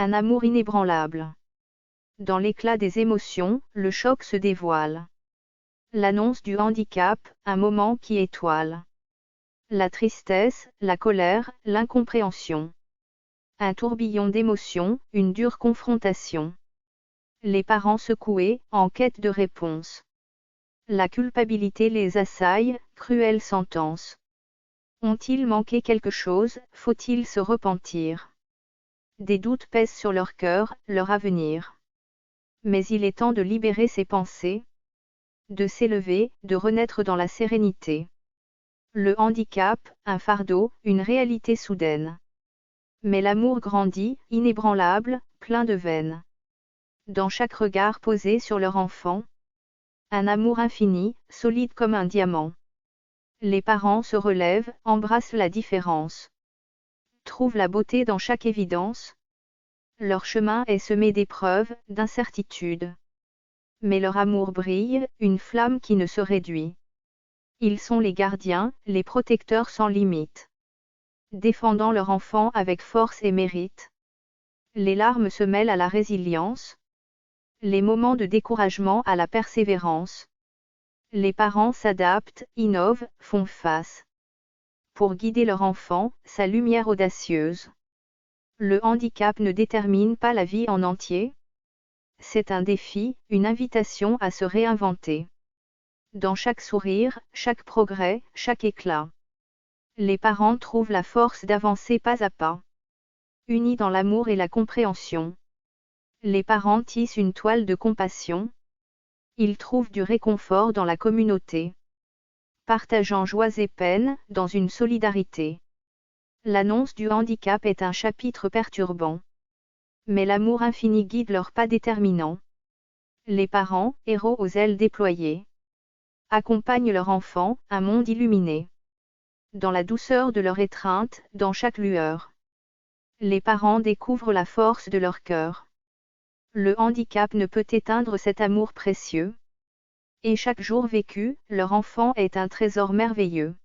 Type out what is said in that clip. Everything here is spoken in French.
Un amour inébranlable. Dans l'éclat des émotions, le choc se dévoile. L'annonce du handicap, un moment qui étoile. La tristesse, la colère, l'incompréhension. Un tourbillon d'émotions, une dure confrontation. Les parents secoués, en quête de réponse. La culpabilité les assaille, cruelle sentence. Ont-ils manqué quelque chose, faut-il se repentir? Des doutes pèsent sur leur cœur, leur avenir. Mais il est temps de libérer ses pensées, de s'élever, de renaître dans la sérénité. Le handicap, un fardeau, une réalité soudaine. Mais l'amour grandit, inébranlable, plein de veine. Dans chaque regard posé sur leur enfant, un amour infini, solide comme un diamant. Les parents se relèvent, embrassent la différence. Trouvent la beauté dans chaque évidence. Leur chemin est semé d'épreuves, d'incertitudes. Mais leur amour brille, une flamme qui ne se réduit. Ils sont les gardiens, les protecteurs sans limite. Défendant leur enfant avec force et mérite. Les larmes se mêlent à la résilience. Les moments de découragement à la persévérance. Les parents s'adaptent, innovent, font face. Pour guider leur enfant, sa lumière audacieuse. Le handicap ne détermine pas la vie en entier. C'est un défi, une invitation à se réinventer. Dans chaque sourire, chaque progrès, chaque éclat. Les parents trouvent la force d'avancer pas à pas. Unis dans l'amour et la compréhension. Les parents tissent une toile de compassion. Ils trouvent du réconfort dans la communauté. Partageant joies et peines, dans une solidarité. L'annonce du handicap est un chapitre perturbant. Mais l'amour infini guide leurs pas déterminants. Les parents, héros aux ailes déployées, accompagnent leur enfant, un monde illuminé. Dans la douceur de leur étreinte, dans chaque lueur. Les parents découvrent la force de leur cœur. Le handicap ne peut éteindre cet amour précieux. Et chaque jour vécu, leur enfant est un trésor merveilleux.